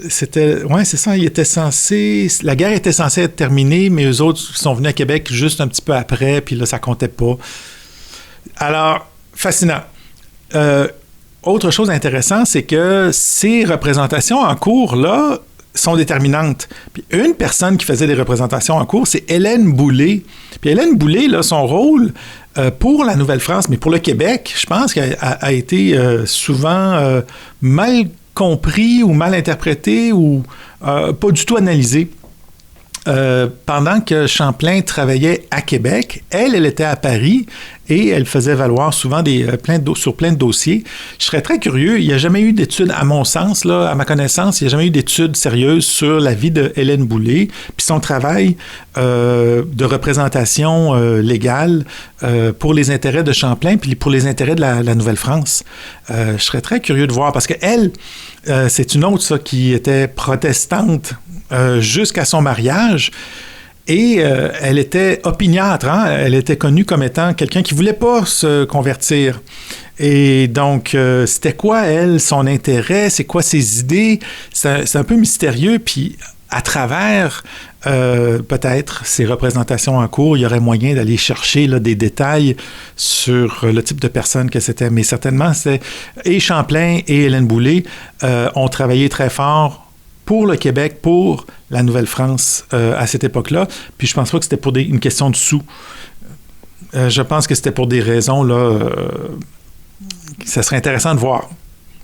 Ouais, c'est ça. La guerre était censée être terminée, mais eux autres sont venus à Québec juste un petit peu après, puis là, ça comptait pas. Alors, fascinant. Autre chose intéressante, c'est que ces représentations en cours, là, sont déterminantes. Puis une personne qui faisait des représentations en cours, c'est Hélène Boulay. Puis Hélène Boulay, là, son rôle pour la Nouvelle-France, mais pour le Québec, je pense qu'il a été souvent mal compris ou mal interprété ou pas du tout analysé. Pendant que Champlain travaillait à Québec, elle était à Paris et elle faisait valoir souvent sur plein de dossiers. Je serais très curieux, il n'y a jamais eu d'études, à mon sens, là, à ma connaissance, il n'y a jamais eu d'études sérieuses sur la vie de Hélène Boulay, puis son travail de représentation légale pour les intérêts de Champlain, puis pour les intérêts de la Nouvelle-France. Je serais très curieux de voir, parce qu'elle, c'est une autre, ça, qui était protestante jusqu'à son mariage. Et elle était opiniâtre, hein? Elle était connue comme étant quelqu'un qui ne voulait pas se convertir. Et donc, c'était quoi, elle, son intérêt? C'est quoi ses idées? C'est un peu mystérieux. Puis, à travers, peut-être, ces représentations en cours, il y aurait moyen d'aller chercher là, des détails sur le type de personne que c'était. Mais certainement, et Champlain et Hélène Boulay ont travaillé très fort pour le Québec, pour la Nouvelle-France à cette époque-là. Puis je pense pas que c'était pour une question de sous. Je pense que c'était pour des raisons, là, ça serait intéressant de voir.